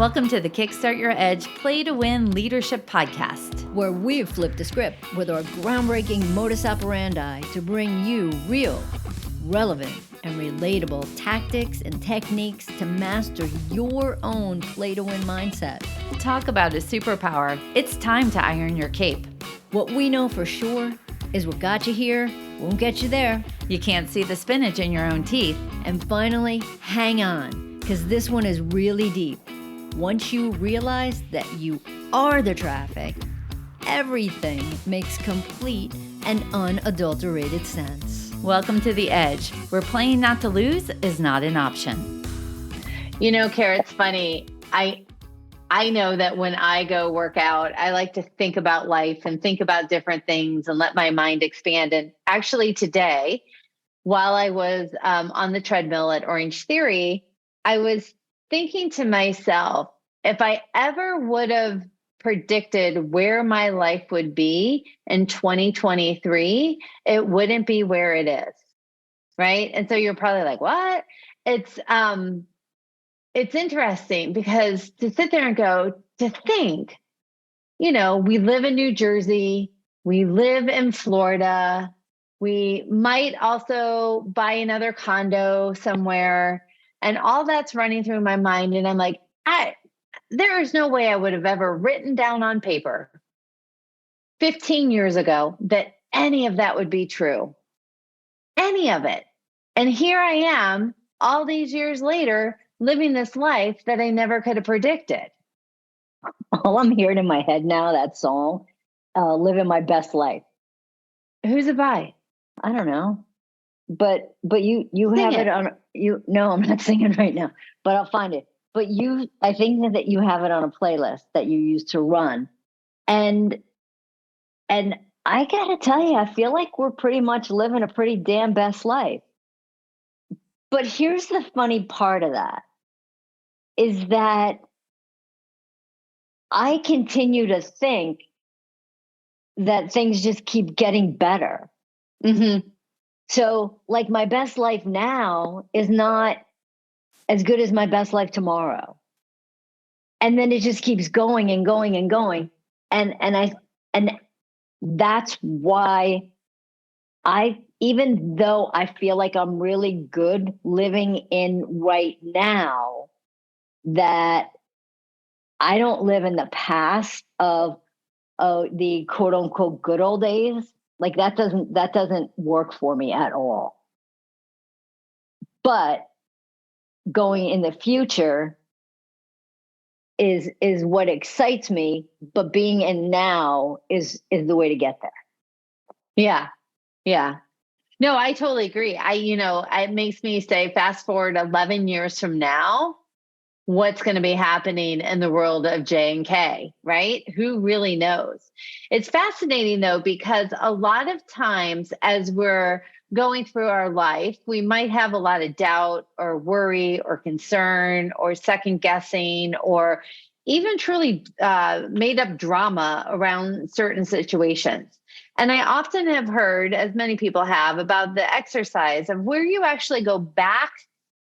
Welcome to the Kickstart Your Edge Play to Win Leadership Podcast, where we've flipped the script with our groundbreaking modus operandi to bring you real, relevant, and relatable tactics and techniques to master your own play to win mindset. Talk about a superpower. It's time to iron your cape. What we know for sure is what got you here won't get you there. You can't see the spinach in your own teeth. And finally, hang on, because this one is really deep. Once you realize that you are the traffic, everything makes complete and unadulterated sense. Welcome to the Edge, where playing not to lose is not an option. You know, Kara, it's funny. I know that when I go work out, I like to think about life and think about different things and let my mind expand. And actually today, while I was on the treadmill at Orange Theory, I was thinking to myself, if I ever would have predicted where my life would be in 2023, it wouldn't be where it is, right? And so you're probably like, what? It's interesting because to sit there and go, to think, you know, we live in New Jersey, we live in Florida, we might also buy another condo somewhere. And all that's running through my mind. And I'm like, there is no way I would have ever written down on paper 15 years ago that any of that would be true. Any of it. And here I am all these years later, living this life that I never could have predicted. All I'm hearing in my head now, that song, Living My Best Life. Who's it by? I don't know. But you Sing have it. it on you. No, I'm not singing right now, but I'll find it. But I think that you have it on a playlist that you use to run. And I gotta tell you, I feel like we're pretty much living a pretty damn best life. But here's the funny part of that is that I continue to think that things just keep getting better. Mm-hmm. So, like, my best life now is not as good as my best life tomorrow. And then it just keeps going and going and going. And that's why even though I feel like I'm really good living in right now, that I don't live in the past of the quote unquote good old days. Like that doesn't work for me at all. But going in the future is what excites me, but being in now is the way to get there. Yeah. Yeah. No, I totally agree. It makes me say fast forward 11 years from now, what's going to be happening in the world of J&K, right? Who really knows? It's fascinating though, because a lot of times as we're going through our life, we might have a lot of doubt or worry or concern or second guessing or even truly made up drama around certain situations. And I often have heard, as many people have, about the exercise of where you actually go back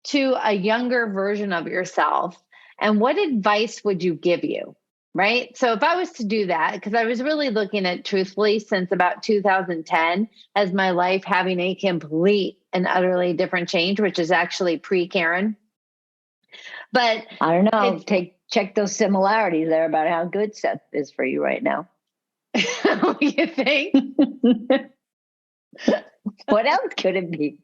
to a younger version of yourself and what advice would you give you, right? So if I was to do that, because I was really looking at truthfully since about 2010 as my life having a complete and utterly different change, which is actually pre-Karen. But I don't know, check those similarities there about how good Seth is for you right now. You think? What else could it be?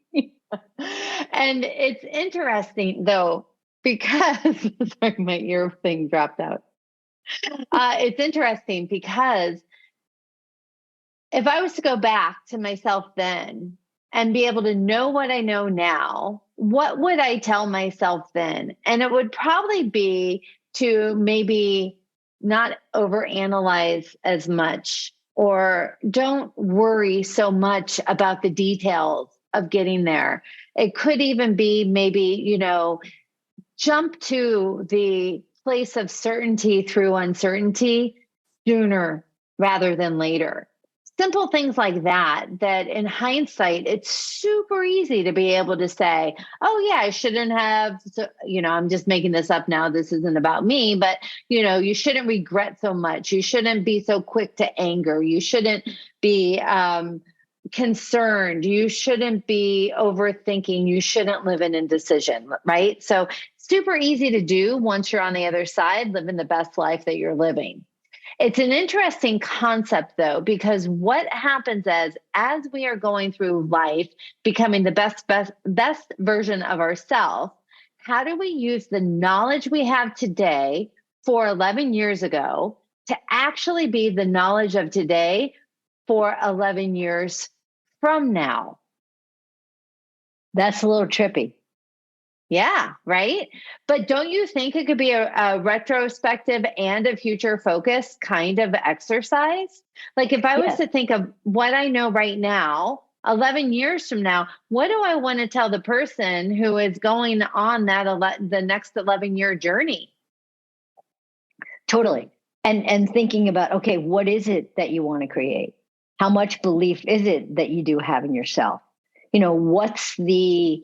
And it's interesting though, because sorry, my ear thing dropped out. It's interesting because if I was to go back to myself then and be able to know what I know now, what would I tell myself then? And it would probably be to maybe not overanalyze as much or don't worry so much about the details of getting there. It could even be maybe, jump to the place of certainty through uncertainty sooner rather than later. simple things like that, that in hindsight, it's super easy to be able to say, oh yeah, I shouldn't have, so, I'm just making this up now. This isn't about me, but you shouldn't regret so much. You shouldn't be so quick to anger. You shouldn't be concerned. You shouldn't be overthinking. You shouldn't live in indecision, right? So super easy to do once you're on the other side, living the best life that you're living. It's an interesting concept, though, because what happens as we are going through life, becoming the best version of ourselves, how do we use the knowledge we have today for 11 years ago to actually be the knowledge of today for 11 years from now? That's a little trippy. Yeah, right. But don't you think it could be a retrospective and a future focus kind of exercise? Like if I was to think of what I know right now, 11 years from now, what do I want to tell the person who is going on the next 11-year journey? Totally. And thinking about, okay, what is it that you want to create? How much belief is it that you do have in yourself? What's the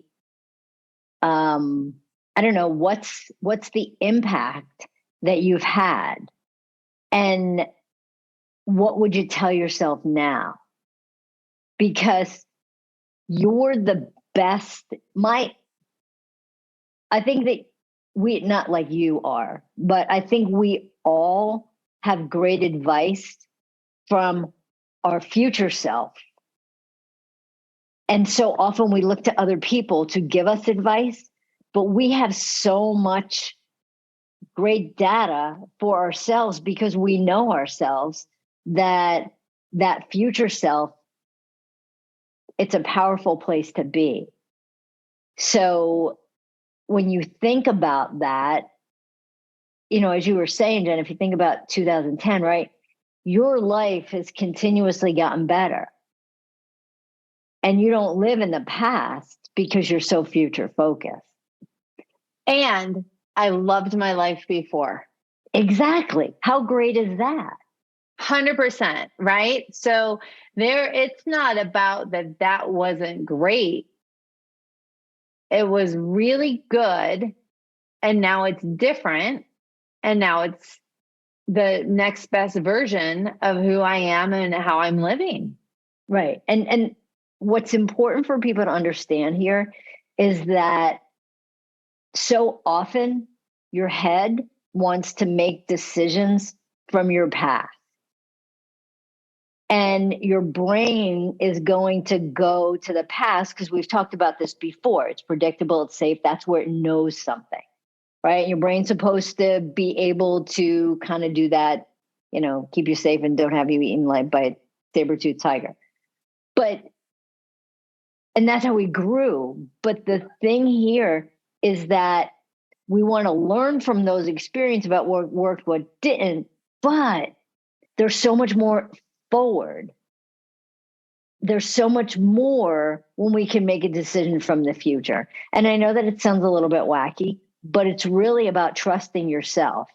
I don't know, what's the impact that you've had, and what would you tell yourself now? Because you're the best. I think that we, not like you are, but I think we all have great advice from our future self. And so often we look to other people to give us advice, but we have so much great data for ourselves because we know ourselves that future self, it's a powerful place to be. So when you think about that, as you were saying, Jen, if you think about 2010, right, your life has continuously gotten better. And you don't live in the past because you're so future focused. And I loved my life before. Exactly. How great is that? 100%, right? So it's not about that wasn't great. It was really good. And now it's different. And now it's the next best version of who I am and how I'm living. Right. And what's important for people to understand here is that so often your head wants to make decisions from your past. And your brain is going to go to the past because we've talked about this before. It's predictable, it's safe. That's where it knows something, right? Your brain's supposed to be able to kind of do that, keep you safe and don't have you eaten like by a saber-toothed tiger. And that's how we grew. But the thing here is that we want to learn from those experiences about what worked, what didn't, but there's so much more forward. There's so much more when we can make a decision from the future. And I know that it sounds a little bit wacky, but it's really about trusting yourself.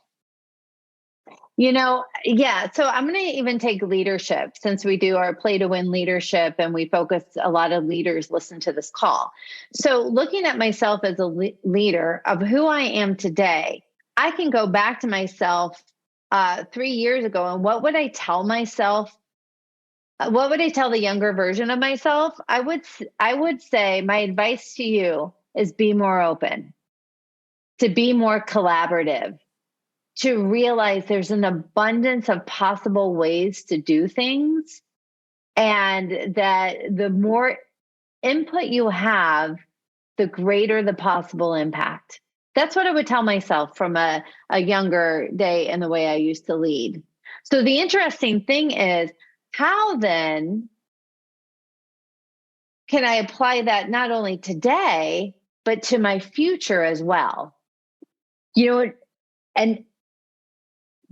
Yeah. So I'm going to even take leadership, since we do our play to win leadership and we focus, a lot of leaders listen to this call. So looking at myself as a leader of who I am today, I can go back to myself 3 years ago. And what would I tell myself? What would I tell the younger version of myself? I would say my advice to you is be more open, to be more collaborative, to realize there's an abundance of possible ways to do things, and that the more input you have, the greater the possible impact. That's what I would tell myself from a younger day and the way I used to lead. So the interesting thing is, how then can I apply that not only today, but to my future as well? And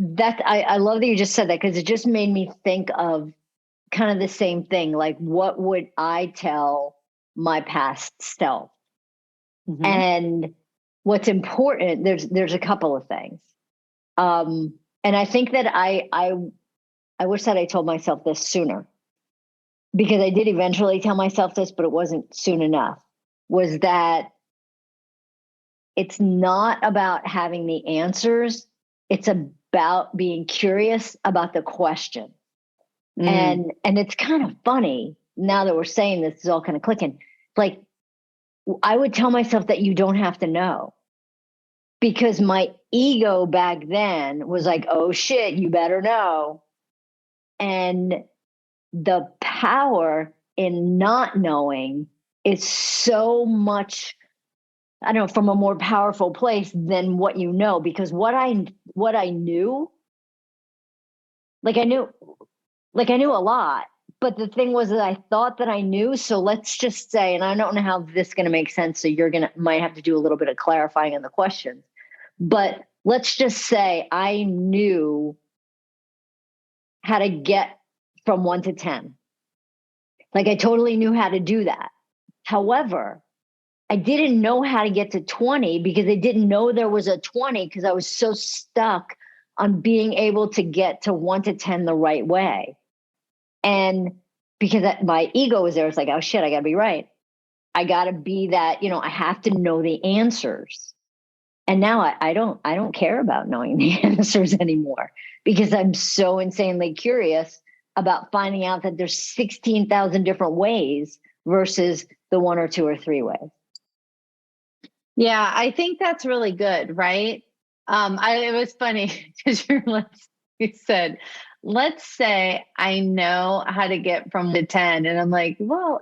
that I love that you just said that, because it just made me think of kind of the same thing. Like, what would I tell my past self? Mm-hmm. And what's important, there's a couple of things. And I think that I wish that I told myself this sooner. because I did eventually tell myself this, but it wasn't soon enough, was that it's not about having the answers. It's about being curious about the question. And it's kind of funny now that we're saying this is all kind of clicking. Like, I would tell myself that you don't have to know, because my ego back then was like, oh shit, you better know. And the power in not knowing is so much, I don't know, from a more powerful place than what you know, because what I knew, like I knew a lot, but the thing was that I thought that I knew. So let's just say, and I don't know how this is going to make sense, so might have to do a little bit of clarifying in the questions, but let's just say I knew how to get from 1 to 10. Like, I totally knew how to do that. However, I didn't know how to get to 20 because I didn't know there was a 20, because I was so stuck on being able to get to 1 to 10 the right way. And because my ego was there, it's like, oh shit, I gotta be right. I gotta be that, I have to know the answers. And now I don't care about knowing the answers anymore, because I'm so insanely curious about finding out that there's 16,000 different ways versus the 1 or 2 or 3 ways. Yeah, I think that's really good, right? It was funny because you said, let's say I know how to get from the 10. And I'm like, well,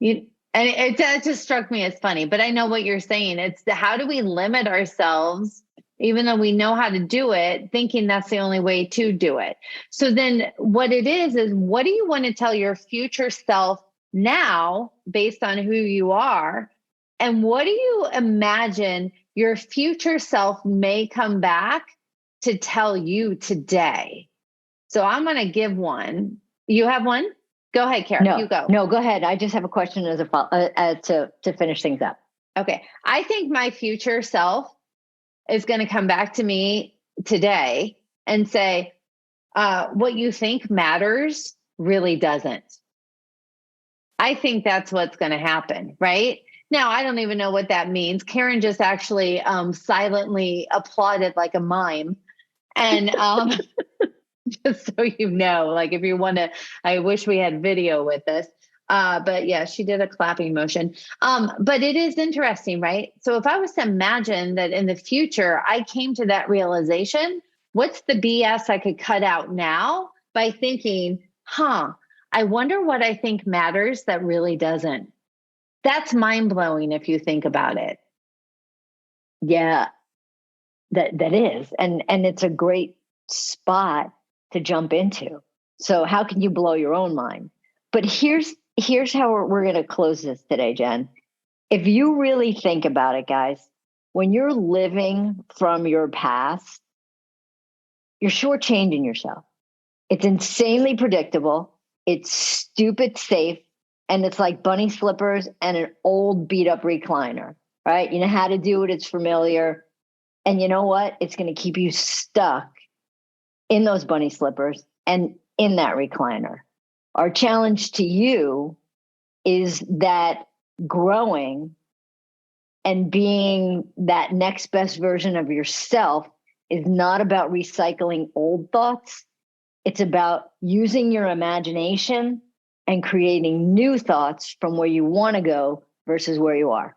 and it just struck me as funny, but I know what you're saying. It's how do we limit ourselves, even though we know how to do it, thinking that's the only way to do it. So then what it is what do you want to tell your future self now based on who you are? And what do you imagine your future self may come back to tell you today? So I'm going to give one. You have one? Go ahead, Kara. No, you go. No, go ahead. I just have a question as to finish things up. Okay. I think my future self is going to come back to me today and say, what you think matters really doesn't. I think that's what's going to happen, right? Now, I don't even know what that means. Karen just actually silently applauded like a mime. And just so you know, like if you want to, I wish we had video with this. But yeah, she did a clapping motion. But it is interesting, right? So if I was to imagine that in the future, I came to that realization, what's the BS I could cut out now by thinking, I wonder what I think matters that really doesn't. That's mind-blowing if you think about it. Yeah, that is. And it's a great spot to jump into. So how can you blow your own mind? But here's how we're going to close this today, Jen. If you really think about it, guys, when you're living from your past, you're shortchanging yourself. It's insanely predictable. It's stupid safe. And it's like bunny slippers and an old beat up recliner, right? You know how to do it. It's familiar. And you know what? It's going to keep you stuck in those bunny slippers and in that recliner. Our challenge to you is that growing and being that next best version of yourself is not about recycling old thoughts. It's about using your imagination and creating new thoughts from where you want to go versus where you are.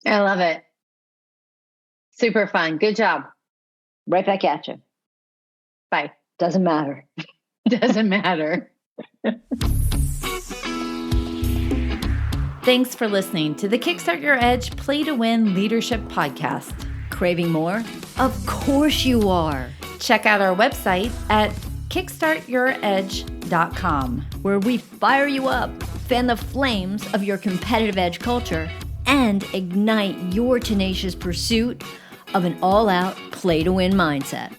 I love it. Super fun. Good job. Right back at you. Bye. Doesn't matter. Doesn't matter. Thanks for listening to the Kickstart Your Edge Play to Win Leadership Podcast. Craving more? Of course you are. Check out our website at kickstartyouredge.com, where we fire you up, fan the flames of your competitive edge culture, and ignite your tenacious pursuit of an all-out play to win mindset.